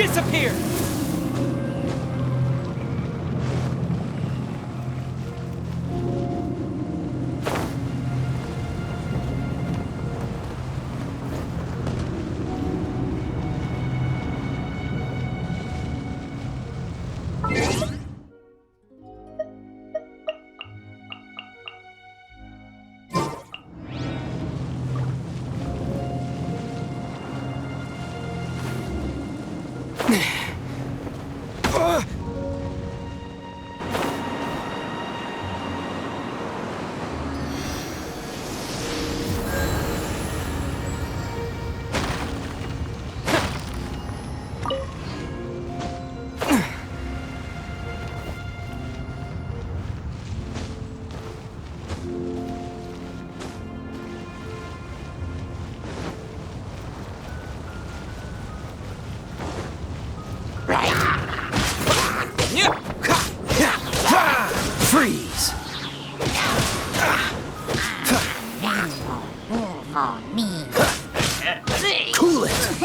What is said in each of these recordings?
Disappear! Freeze! Cool it!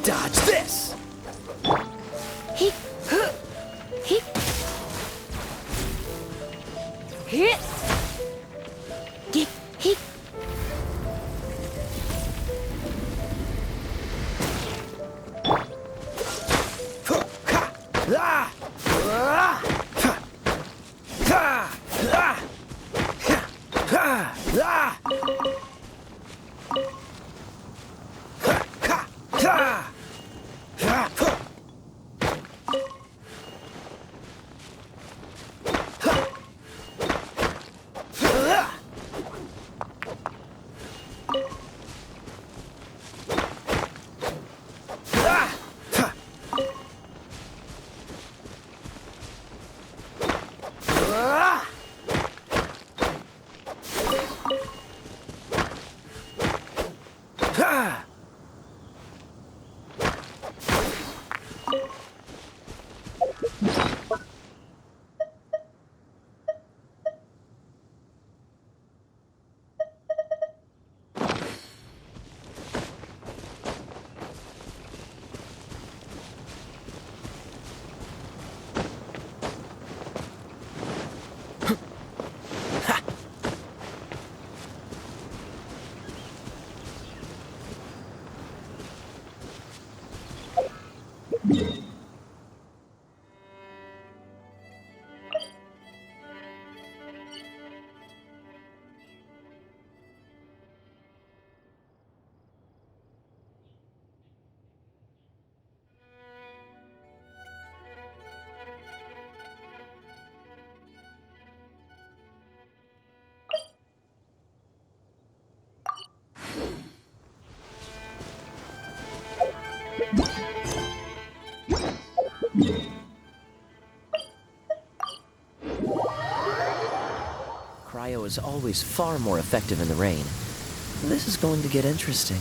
Dodge this! He. He. Hit. He. He. Cryo is always far more effective in the rain. This is going to get interesting.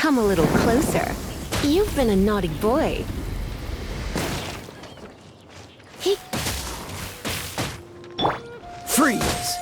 Come a little closer. You've been a naughty boy. Freeze!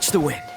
Catch the wind.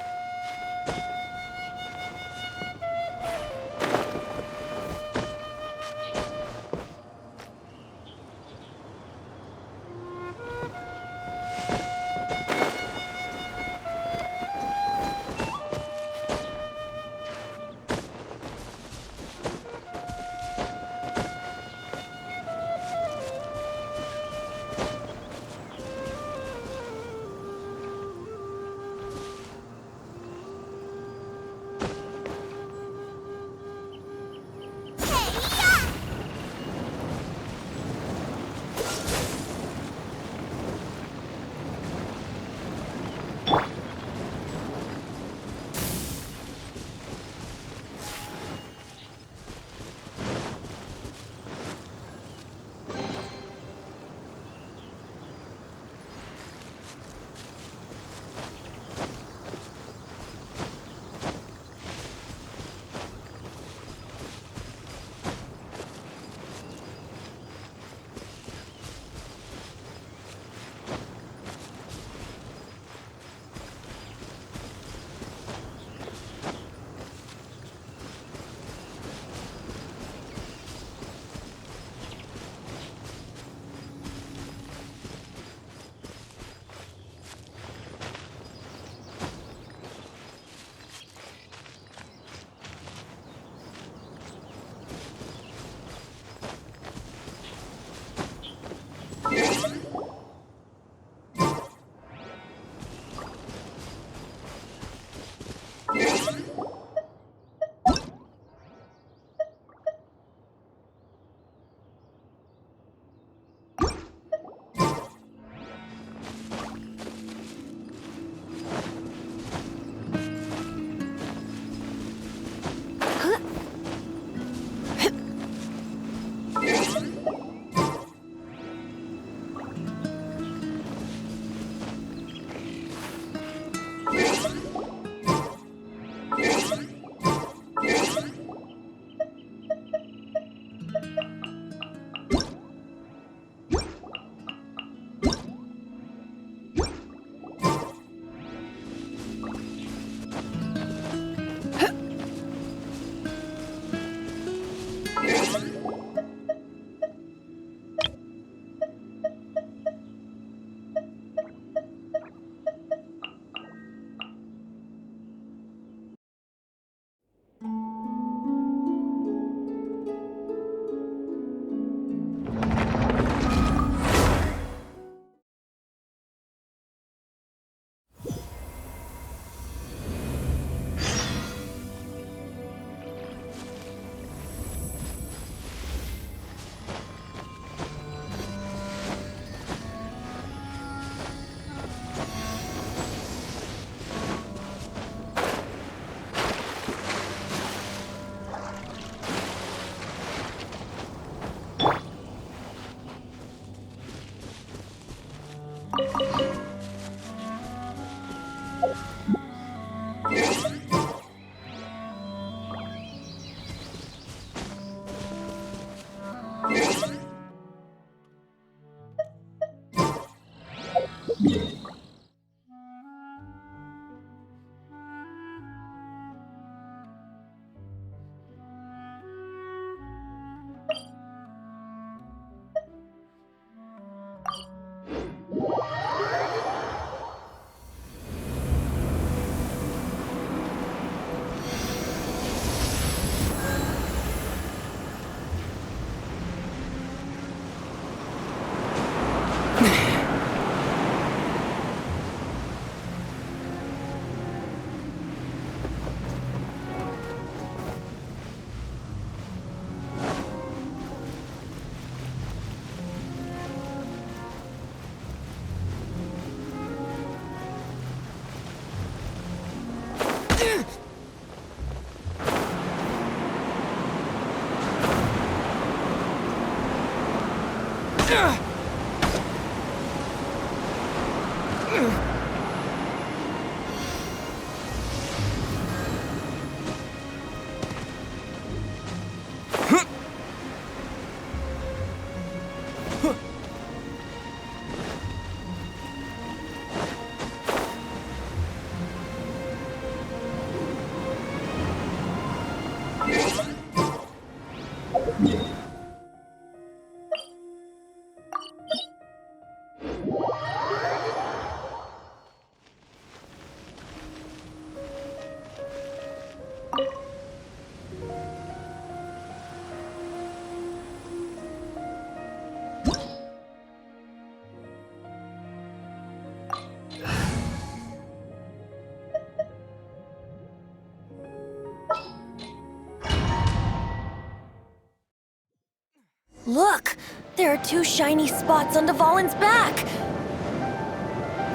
There are two shiny spots on Dvalin's back.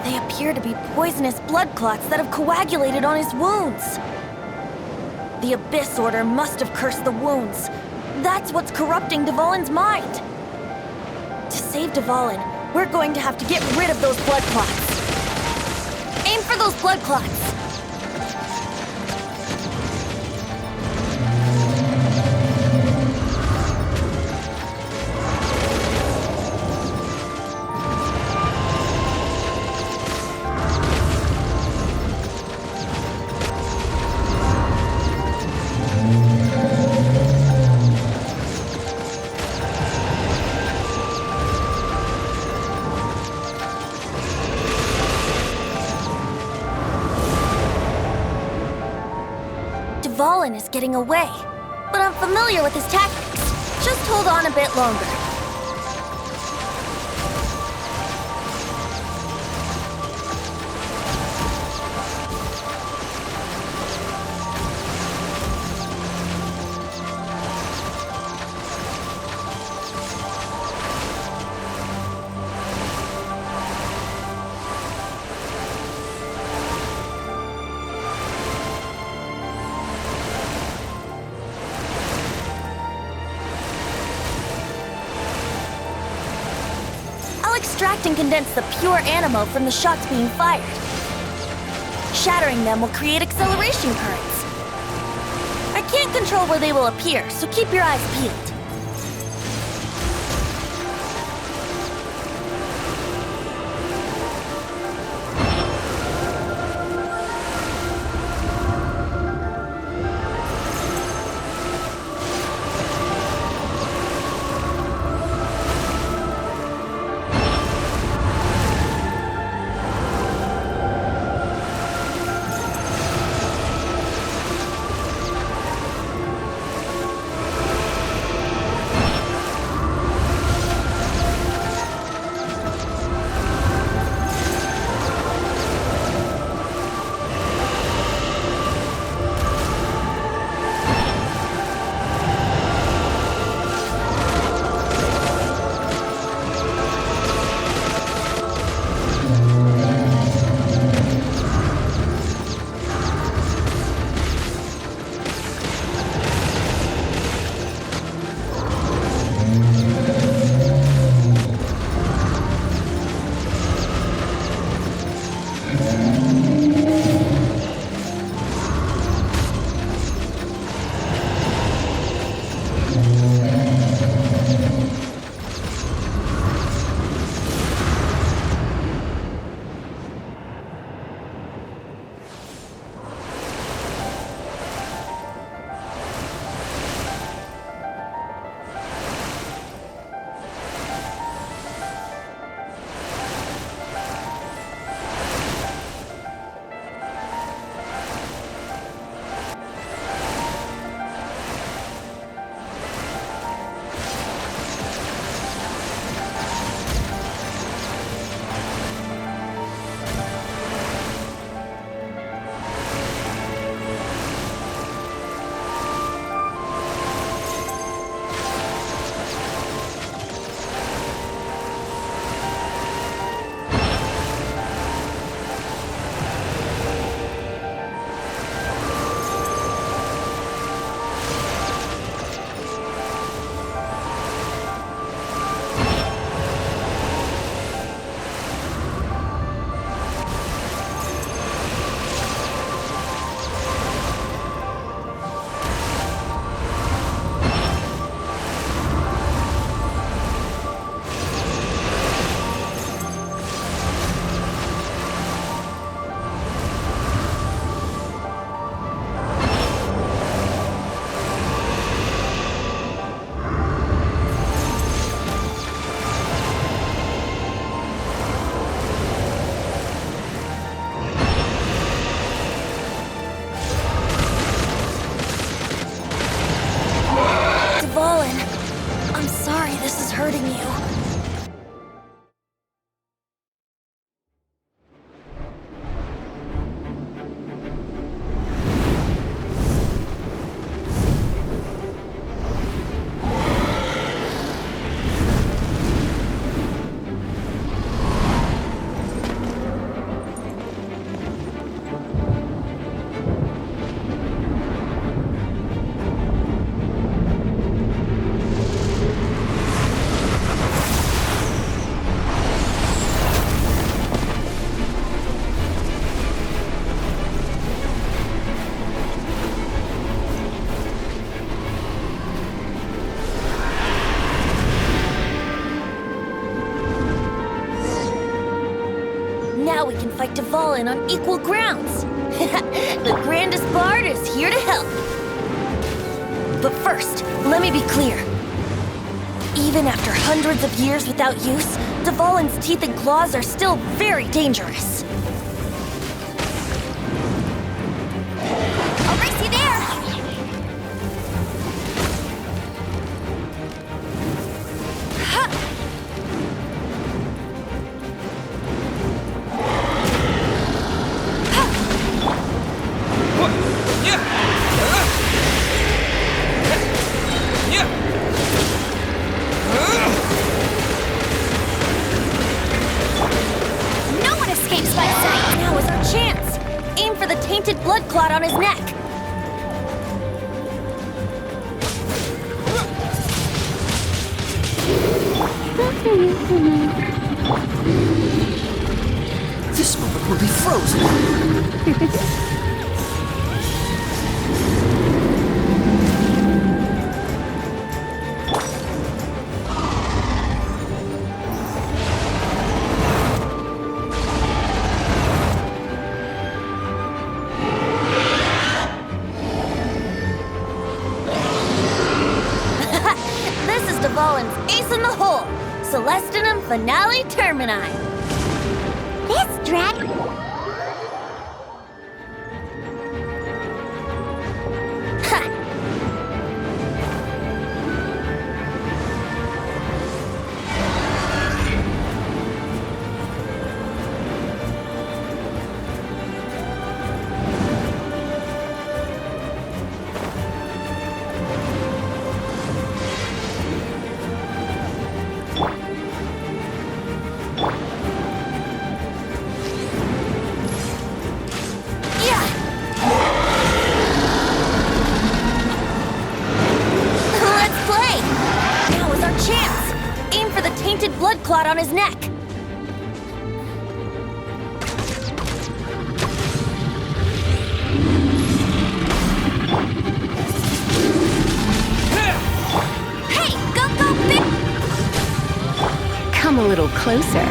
They appear to be poisonous blood clots that have coagulated on his wounds. The Abyss Order must have cursed the wounds. That's what's corrupting Dvalin's mind. To save Dvalin, we're going to have to get rid of those blood clots. Aim for those blood clots. Dvalin is getting away, but I'm familiar with his tactics. Just hold on a bit longer. Extract and condense the pure animo from the shots being fired. Shattering them will create acceleration currents. I can't control where they will appear, so keep your eyes peeled. fight Dvalin on equal grounds. The grandest bard is here to help. But first, let me be clear. Even after hundreds of years without use, Dvalin's teeth and claws are still very dangerous. I'll race you there! Ha! No one escapes my sight! Now is our chance! Aim for the tainted blood clot on his neck! This moment will be frozen. This is Dvalin's ace in the hole! Celestinum Finale Termini! This dragon... Let's play! Now is our chance! Aim for the tainted blood clot on his neck! Hey! Go, go, big... Come a little closer.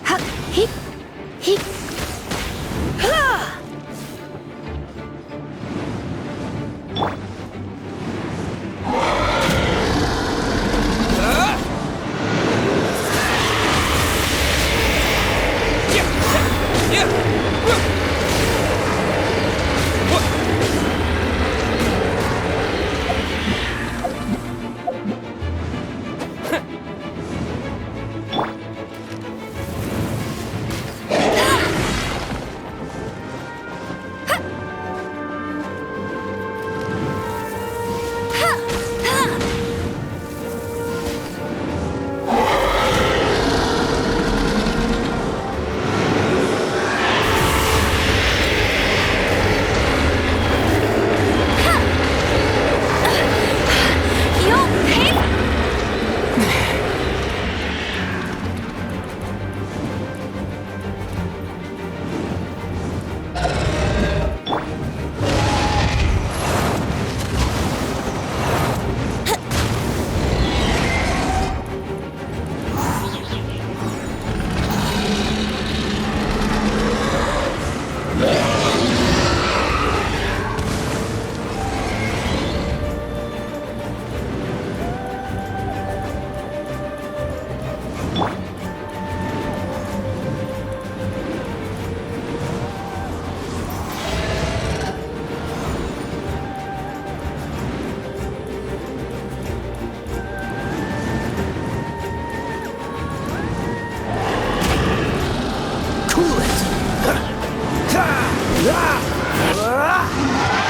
Ha! He!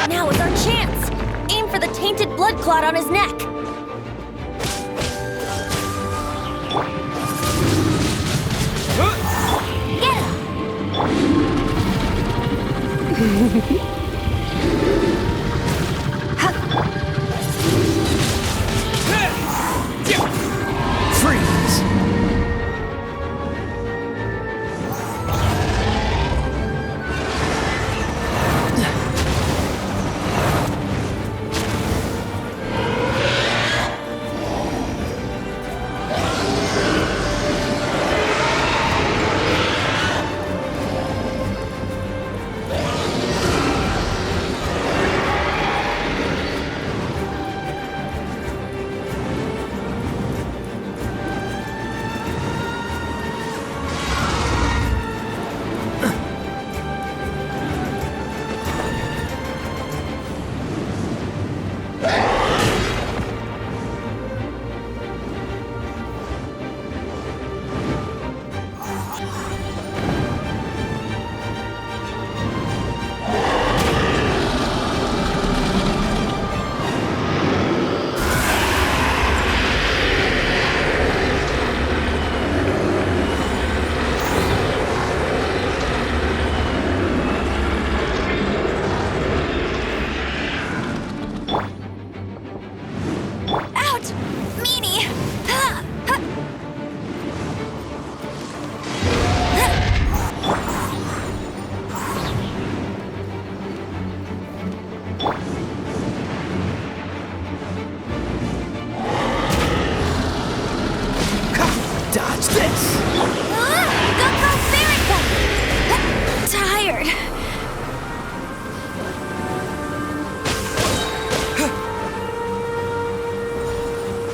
Now is our chance! Aim for the tainted blood clot on his neck! Get Freeze!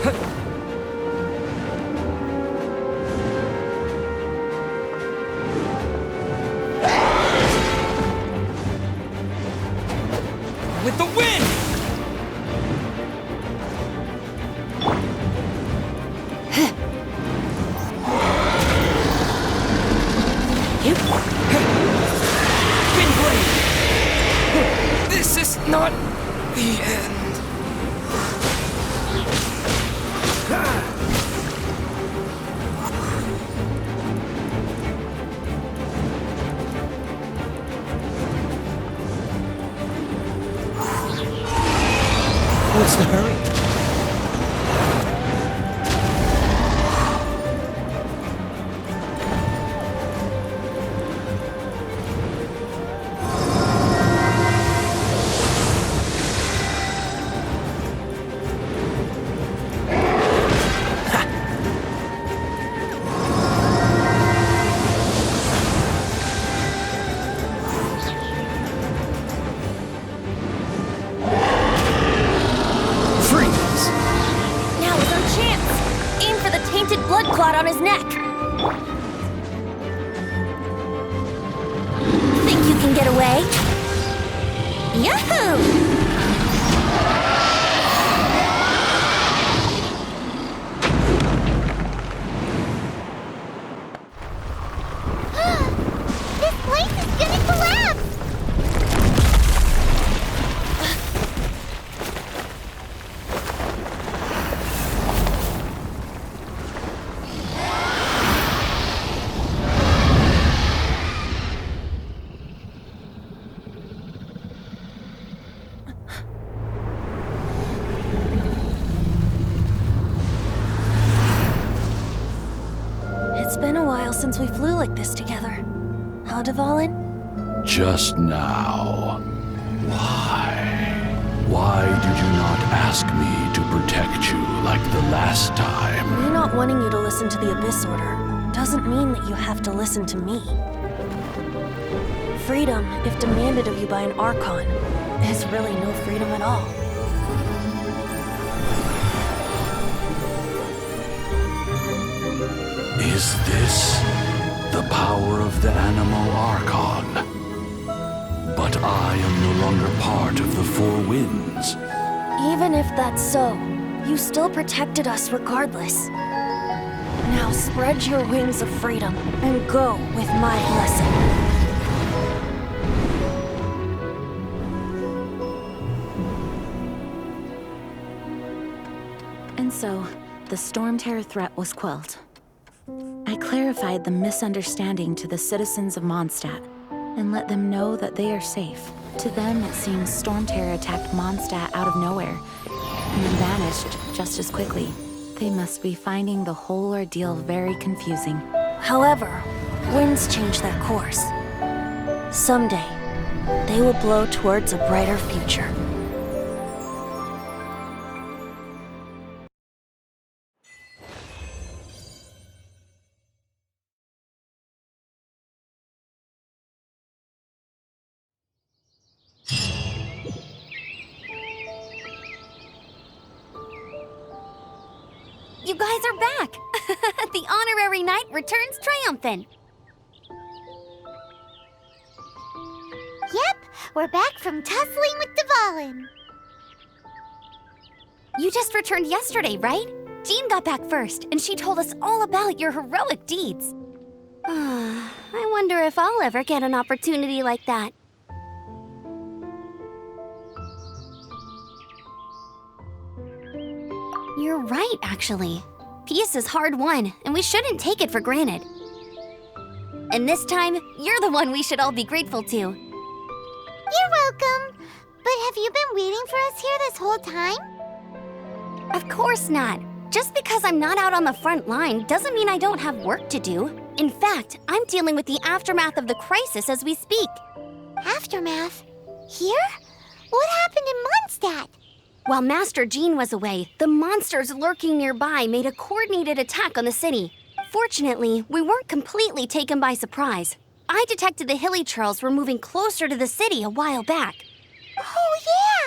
With the wind! Wind blade! This is not the end. What's the hurry? Now is our chance! Aim for the tainted blood clot on his neck! Think you can get away? Yahoo! This place is gonna collapse! It's been a while since we flew like this together. Huh, Dvalin? Just now. Why? Why did you not ask me to protect you like the last time? Me not wanting you to listen to the Abyss Order doesn't mean that you have to listen to me. Freedom, if demanded of you by an Archon, is really no freedom at all. Is this the power of the Animo Archon? But I am no longer part of the Four Winds. Even if that's so, you still protected us regardless. Now spread your wings of freedom and go with my blessing. And so, the Storm Terror threat was quelled. I clarified the misunderstanding to the citizens of Mondstadt and let them know that they are safe. To them, it seems Storm Terror attacked Mondstadt out of nowhere and then vanished just as quickly. They must be finding the whole ordeal very confusing. However, winds change their course. Someday, they will blow towards a brighter future. You guys are back! The honorary knight returns triumphant! Yep, we're back from tussling with Dvalin. You just returned yesterday, right? Jean got back first, and she told us all about your heroic deeds. I wonder if I'll ever get an opportunity like that. You're right, actually. Peace is hard won, and we shouldn't take it for granted. And this time, you're the one we should all be grateful to. You're welcome. But have you been waiting for us here this whole time? Of course not. Just because I'm not out on the front line doesn't mean I don't have work to do. In fact, I'm dealing with the aftermath of the crisis as we speak. Aftermath? Here? What happened in Mondstadt? While Master Jean was away, the monsters lurking nearby made a coordinated attack on the city. Fortunately, we weren't completely taken by surprise. I detected the Hilly Churls were moving closer to the city a while back. Oh,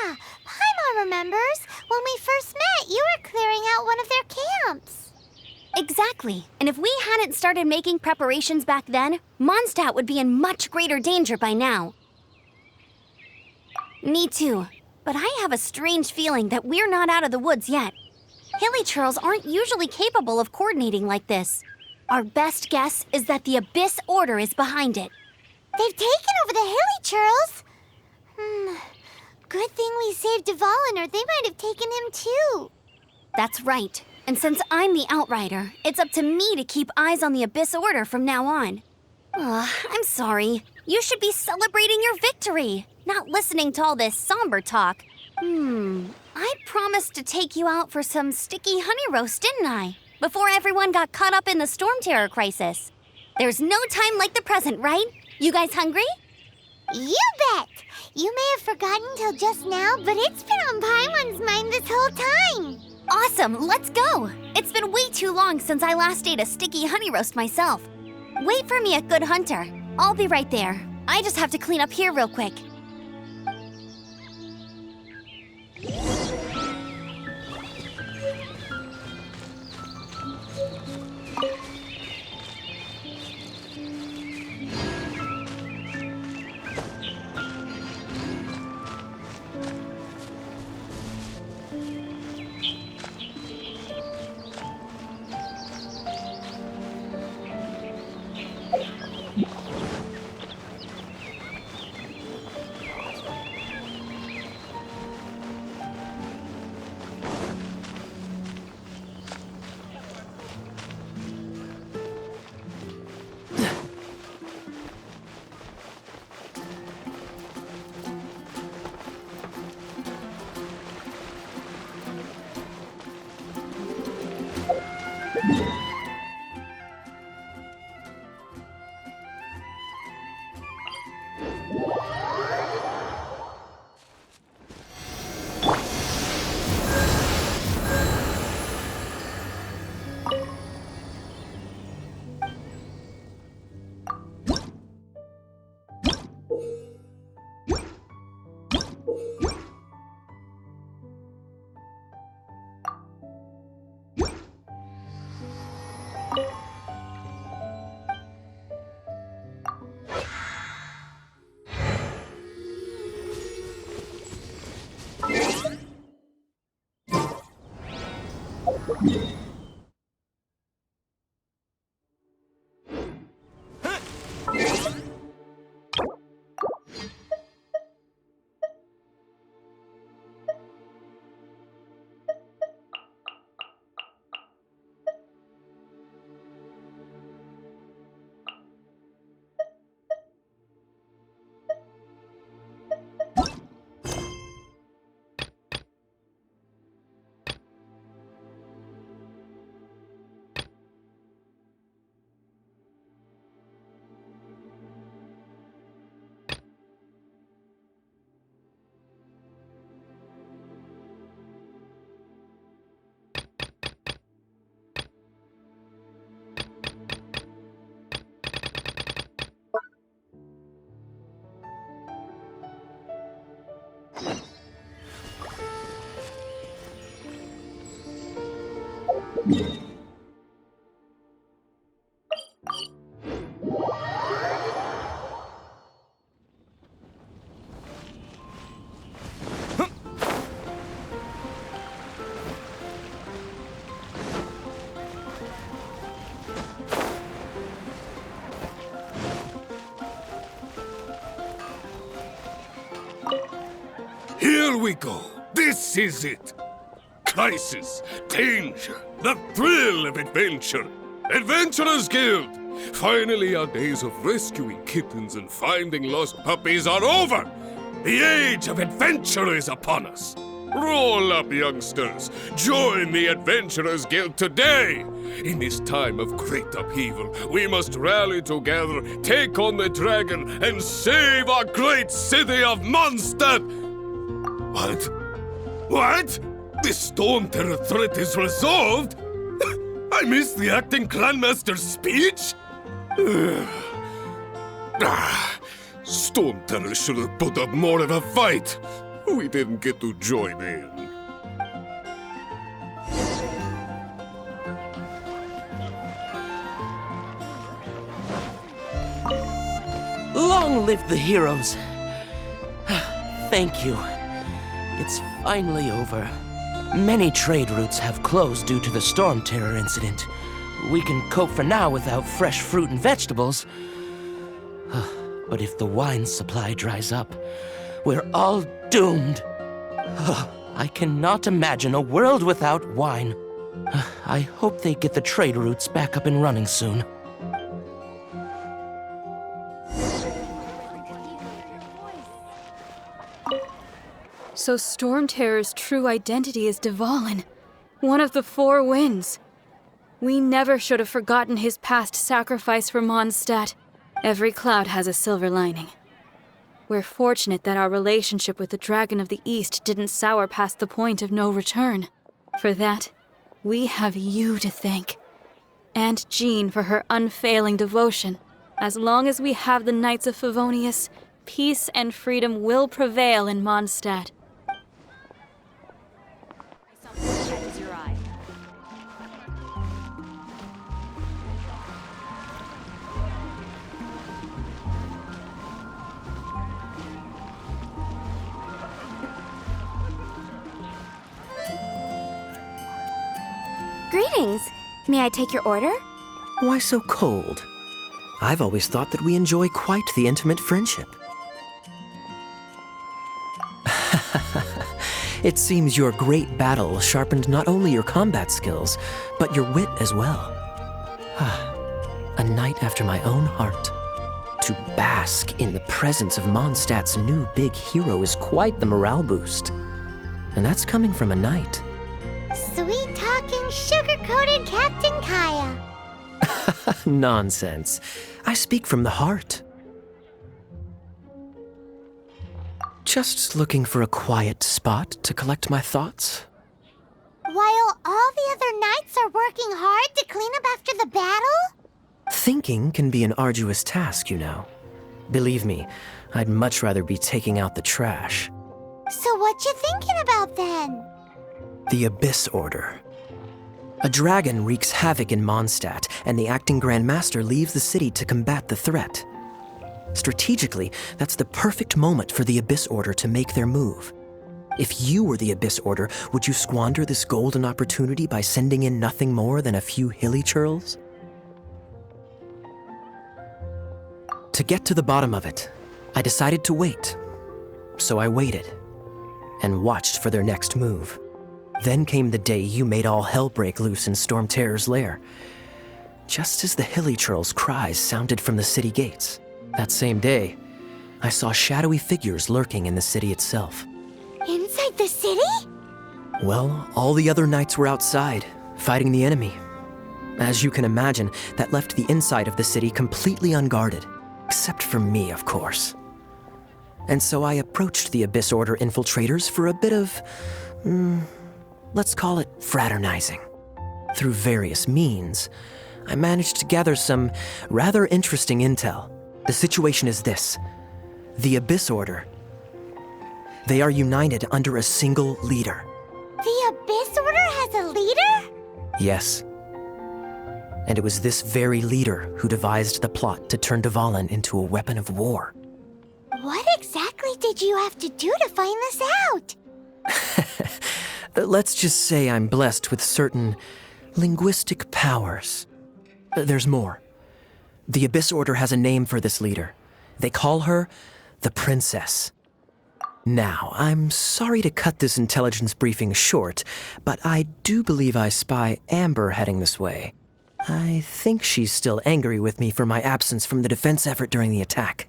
yeah! Paimon remembers. When we first met, you were clearing out one of their Exactly. And if we hadn't started making preparations back then, Mondstadt would be in much greater danger by now. Me too. But I have a strange feeling that we're not out of the woods yet. Hilly Churls aren't usually capable of coordinating like this. Our best guess is that the Abyss Order is behind it. They've taken over the Hilly Churls. Good thing we saved Dvalin, or they might have taken him too. That's right. And since I'm the Outrider, it's up to me to keep eyes on the Abyss Order from now on. I'm sorry. You should be celebrating your victory, not listening to all this somber talk. I promised to take you out for some sticky honey roast, didn't I? Before everyone got caught up in the Storm Terror crisis. There's no time like the present, right? You guys hungry? You bet! You may have forgotten till just now, but it's been on Paimon's mind this whole time. Awesome, let's go! It's been way too long since I last ate a sticky honey roast myself. Wait for me at Good Hunter. I'll be right there. I just have to clean up here real quick. Here we go. This is it. Crisis, danger, the thrill of adventure. Adventurers Guild! Finally, our days of rescuing kittens and finding lost puppies are over. The age of adventure is upon us. Roll up, youngsters. Join the Adventurers Guild today. In this time of great upheaval, we must rally together, take on the dragon, and save our great city of Mondstadt. What? What? The Storm Terror threat is resolved? I missed the acting clanmaster's speech? Storm Terror should have put up more of a fight. We didn't get to join in. Long live the heroes. Thank you. It's finally over. Many trade routes have closed due to the Storm Terror incident. We can cope for now without fresh fruit and vegetables. But if the wine supply dries up, we're all doomed. I cannot imagine a world without wine. I hope they get the trade routes back up and running soon. So Storm Terror's true identity is Dvalin, one of the Four Winds. We never should have forgotten his past sacrifice for Mondstadt. Every cloud has a silver lining. We're fortunate that our relationship with the Dragon of the East didn't sour past the point of no return. For that, we have you to thank. And Jean for her unfailing devotion. As long as we have the Knights of Favonius, peace and freedom will prevail in Mondstadt. Greetings. May I take your order? Why so cold? I've always thought that we enjoy quite the intimate friendship. It seems your great battle sharpened not only your combat skills, but your wit as well. A knight after my own heart. To bask in the presence of Mondstadt's new big hero is quite the morale boost. And that's coming from a knight. Sweet-talking, sugar-coated Captain Kaya. Nonsense. I speak from the heart. Just looking for a quiet spot to collect my thoughts. While all the other knights are working hard to clean up after the battle? Thinking can be an arduous task, you know. Believe me, I'd much rather be taking out the trash. So what you thinking about then? The Abyss Order. A dragon wreaks havoc in Mondstadt, and the acting Grand Master leaves the city to combat the threat. Strategically, that's the perfect moment for the Abyss Order to make their move. If you were the Abyss Order, would you squander this golden opportunity by sending in nothing more than a few hilly churls? To get to the bottom of it, I decided to wait. So I waited, and watched for their next move. Then came the day you made all hell break loose in Storm Terror's lair. Just as the hilly churls' cries sounded from the city gates. That same day, I saw shadowy figures lurking in the city itself. Inside the city? Well, all the other knights were outside, fighting the enemy. As you can imagine, that left the inside of the city completely unguarded. Except for me, of course. And so I approached the Abyss Order infiltrators for a bit of, let's call it fraternizing. Through various means, I managed to gather some rather interesting intel. The situation is this. The Abyss Order. They are united under a single leader. The Abyss Order has a leader? Yes. And it was this very leader who devised the plot to turn Dvalin into a weapon of war. What exactly did you have to do to find this out? Let's just say I'm blessed with certain linguistic powers. There's more. The Abyss Order has a name for this leader. They call her the Princess. Now, I'm sorry to cut this intelligence briefing short, but I do believe I spy Amber heading this way. I think she's still angry with me for my absence from the defense effort during the attack.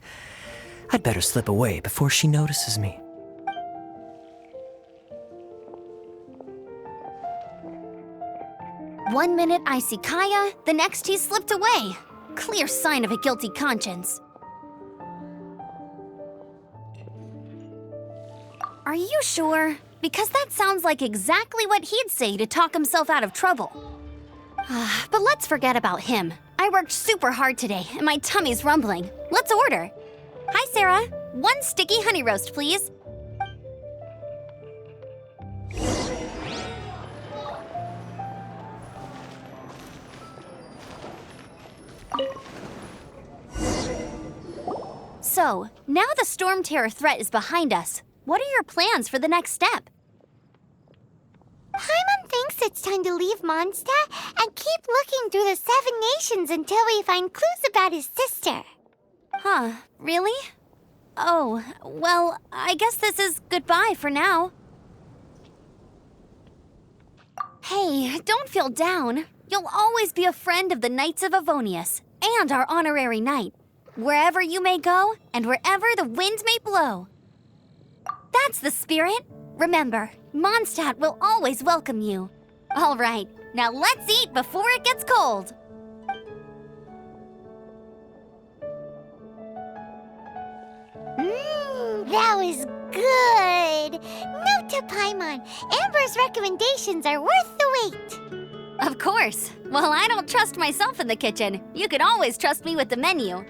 I'd better slip away before she notices me. One minute I see Kaya, the next he's slipped away. Clear sign of a guilty conscience. Are you sure? Because that sounds like exactly what he'd say to talk himself out of trouble. But let's forget about him. I worked super hard today, and my tummy's rumbling. Let's order. Hi, Sarah. 1 sticky honey roast, please. So, now the Storm Terror threat is behind us. What are your plans for the next step? Paimon thinks it's time to leave Mondstadt and keep looking through the 7 nations until we find clues about his sister. Huh, really? Oh, well, I guess this is goodbye for now. Hey, don't feel down. You'll always be a friend of the Knights of Avonius and our honorary knight, wherever you may go and wherever the wind may blow. That's the spirit. Remember, Mondstadt will always welcome you. All right, now let's eat before it gets cold. That was good. Note to Paimon, Amber's recommendations are worth the wait. Of course. Well, I don't trust myself in the kitchen. You can always trust me with the menu.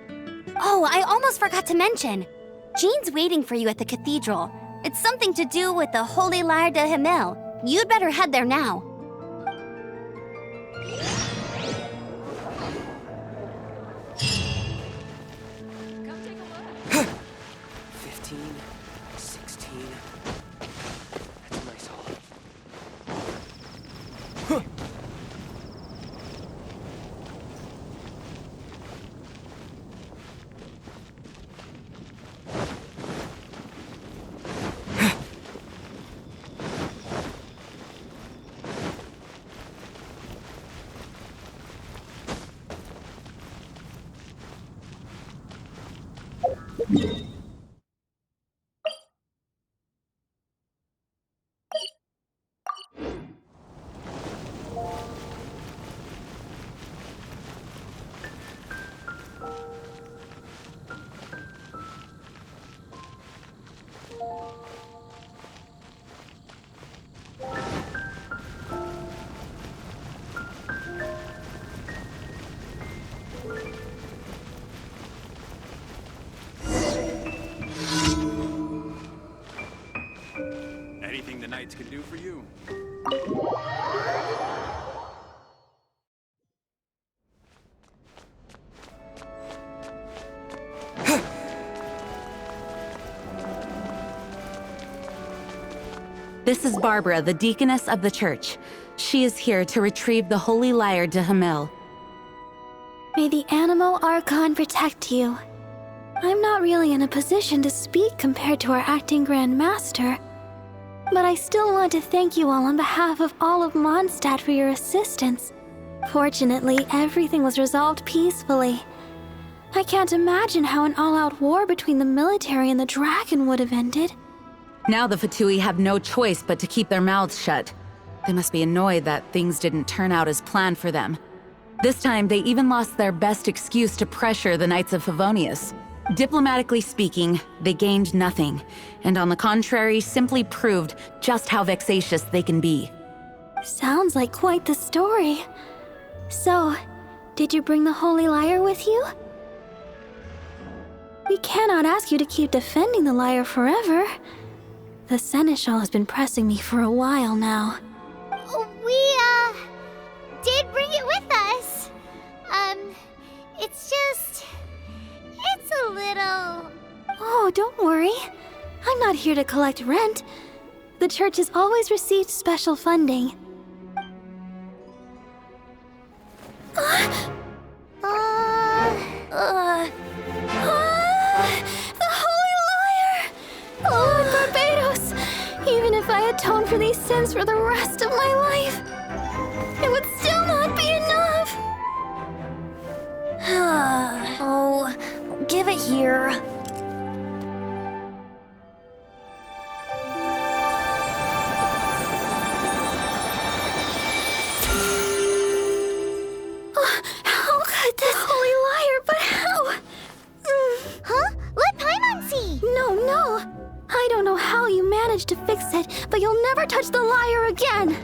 Oh, I almost forgot to mention. Jean's waiting for you at the cathedral. It's something to do with the Holy Lyre de Himmel. You'd better head there now. Come take a look. 15, 16. That's a nice haul. Anything the Knights can do for you. This is Barbara, the deaconess of the church. She is here to retrieve the Holy Lyre de Himmel. May the Animo Archon protect you. I'm not really in a position to speak compared to our acting Grand Master, but I still want to thank you all on behalf of all of Mondstadt for your assistance. Fortunately, everything was resolved peacefully. I can't imagine how an all-out war between the military and the dragon would have ended. Now the Fatui have no choice but to keep their mouths shut. They must be annoyed that things didn't turn out as planned for them. This time, they even lost their best excuse to pressure the Knights of Favonius. Diplomatically speaking, they gained nothing, and on the contrary, simply proved just how vexatious they can be. Sounds like quite the story. So, did you bring the Holy Lyre with you? We cannot ask you to keep defending the lyre forever. The Seneschal has been pressing me for a while now. We, did bring it with us. It's a little... Oh, don't worry. I'm not here to collect rent. The church has always received special funding. The Holy Lyre! Lord Barbados! Even if I atoned for these sins for the rest of my life, it would still not be enough! Oh, give it here. How could this Holy Lyre, but how? Huh? Let Paimon see! No. I don't know how you managed to fix it, but you'll never touch the lyre again!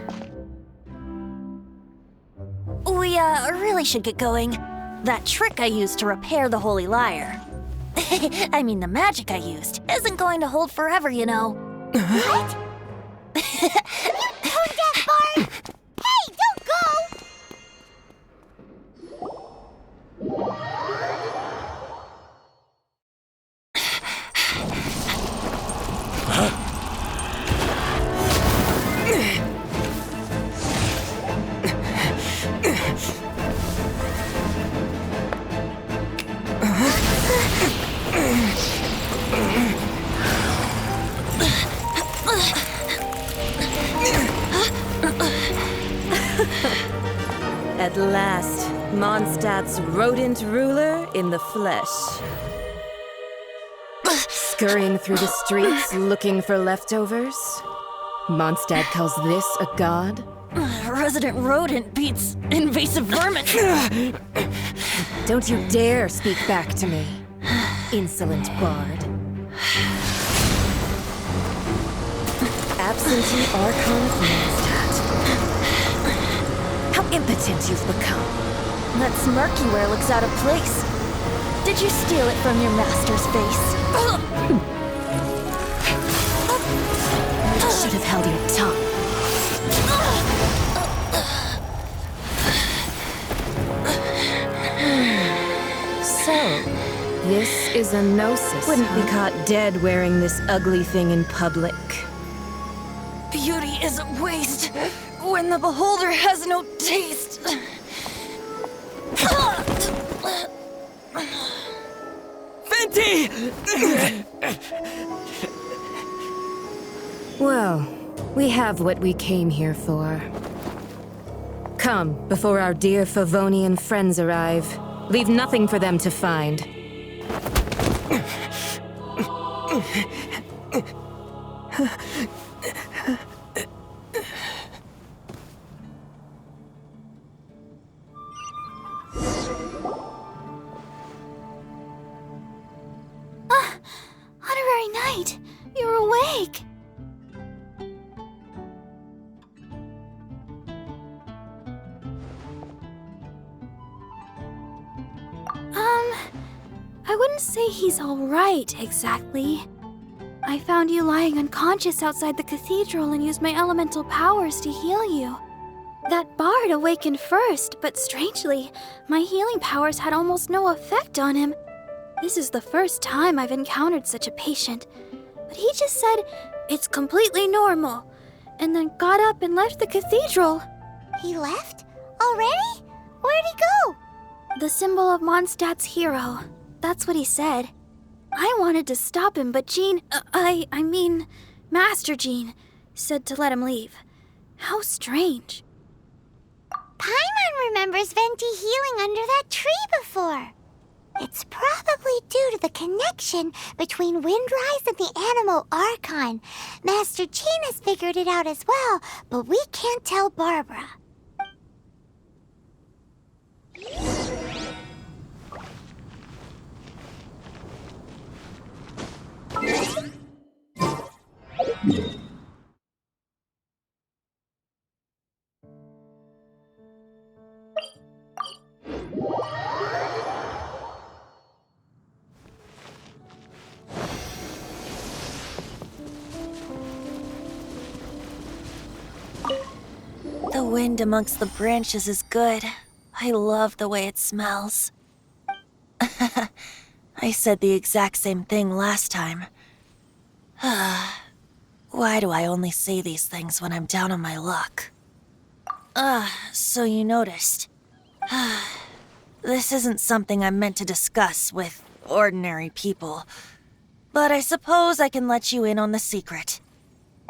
We, really should get going. That trick I used to repair the Holy Lyre. I mean, the magic I used isn't going to hold forever, you know. What? You tone-deaf bard! Hey, don't go! At last, Mondstadt's rodent ruler in the flesh. Scurrying through the streets looking for leftovers? Mondstadt calls this a god? Resident rodent beats invasive vermin. Don't you dare speak back to me, insolent bard. Absentee Archon of Mondstadt. How impotent you've become. That smirky wear looks out of place. Did you steal it from your master's face? You should have held your tongue. So, this is a gnosis. Wouldn't be caught dead wearing this ugly thing in public. Beauty is a waste when the beholder has no taste. Venti! Well, we have what we came here for. Come, before our dear Favonian friends arrive. Leave nothing for them to find. Honorary Knight, you're awake. I wouldn't say he's alright, exactly. I found you lying unconscious outside the cathedral and used my elemental powers to heal you. That bard awakened first, but strangely, my healing powers had almost no effect on him. This is the first time I've encountered such a patient. But he just said, it's completely normal, and then got up and left the cathedral. He left? Already? Where'd he go? The symbol of Mondstadt's hero. That's what he said. I wanted to stop him, but Jean, I mean, Master Jean, said to let him leave. How strange. Paimon remembers Venti healing under that tree before. It's probably due to the connection between Windrise and the Animal Archon. Master Jean has figured it out as well, but we can't tell Barbara. The wind amongst the branches is good. I love the way it smells. I said the exact same thing last time. Why do I only say these things when I'm down on my luck? So you noticed. This isn't something I'm meant to discuss with ordinary people, but I suppose I can let you in on the secret.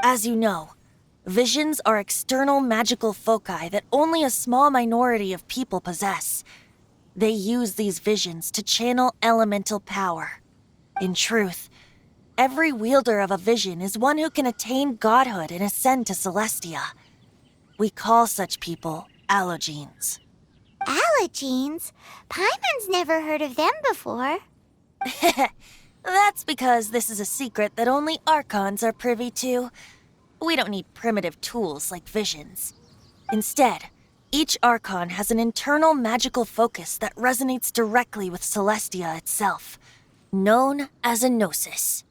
As you know, visions are external magical foci that only a small minority of people possess. They use these visions to channel elemental power. In truth, every wielder of a vision is one who can attain godhood and ascend to Celestia. We call such people allogenes. Allogenes? Paimon's never heard of them before. That's because this is a secret that only Archons are privy to. We don't need primitive tools like visions. Instead, each Archon has an internal magical focus that resonates directly with Celestia itself, known as a gnosis.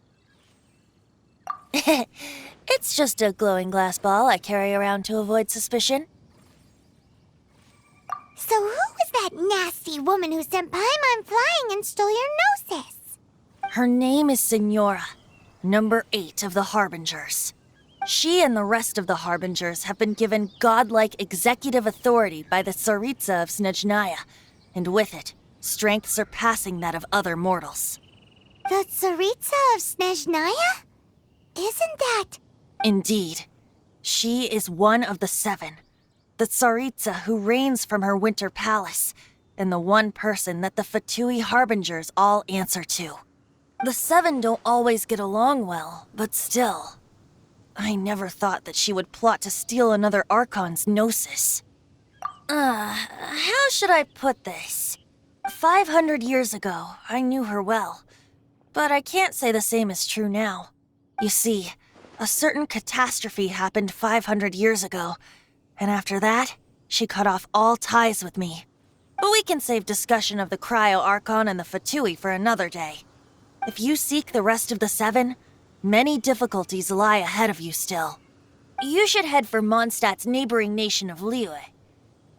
It's just a glowing glass ball I carry around to avoid suspicion. So who was that nasty woman who sent Paimon flying and stole your gnosis? Her name is Signora, number 8 of the Harbingers. She and the rest of the Harbingers have been given godlike executive authority by the Tsaritsa of Snezhnaya, and with it, strength surpassing that of other mortals. The Tsaritsa of Snezhnaya? Isn't that... Indeed. She is one of the 7. The the Tsaritsa who reigns from her winter palace, and the one person that the Fatui Harbingers all answer to. The seven don't always get along well, but still. I never thought that she would plot to steal another Archon's Gnosis. How should I put this? 500 years ago, I knew her well, but I can't say the same is true now. You see, a certain catastrophe happened 500 years ago, and after that, she cut off all ties with me. But we can save discussion of the Cryo Archon and the Fatui for another day. If you seek the rest of the seven, many difficulties lie ahead of you still. You should head for Mondstadt's neighboring nation of Liyue.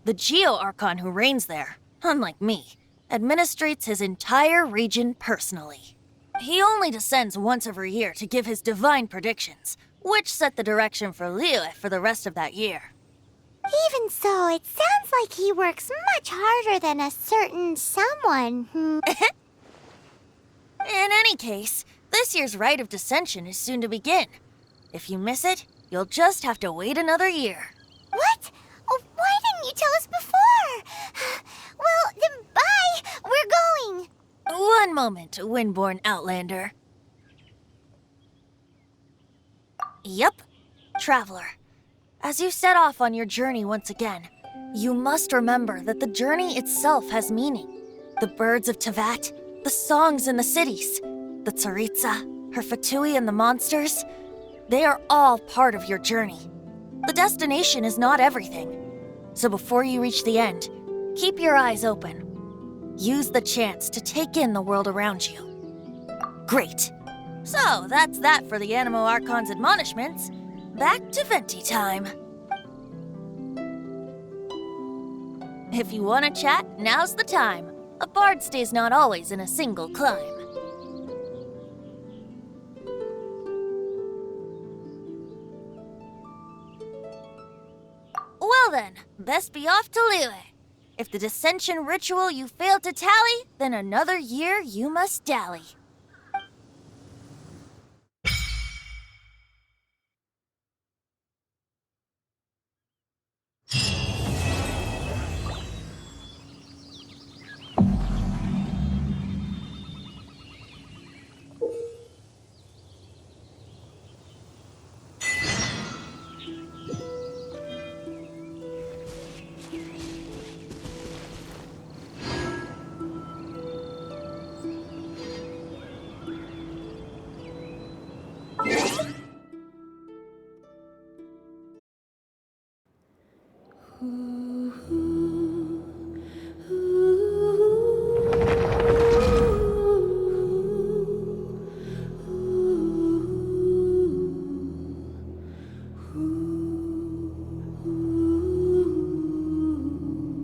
The Geo-Archon who reigns there, unlike me, administrates his entire region personally. He only descends once every year to give his divine predictions, which set the direction for Liyue for the rest of that year. Even so, it sounds like he works much harder than a certain someone. In any case, this year's Rite of Dissension is soon to begin. If you miss it, you'll just have to wait another year. What? Oh, why didn't you tell us before? Well, then bye! We're going! One moment, Windborn Outlander. Yup, Traveler. As you set off on your journey once again, you must remember that the journey itself has meaning. The birds of Tevat, the songs in the cities, the Tsaritsa, her Fatui and the monsters, they are all part of your journey. The destination is not everything. So before you reach the end, keep your eyes open. Use the chance to take in the world around you. Great. So that's that for the Animo Archon's admonishments. Back to Venti time. If you want to chat, now's the time. A bard stays not always in a single clime. Well then, best be off to Liyue. If the dissension ritual you failed to tally, then another year you must dally.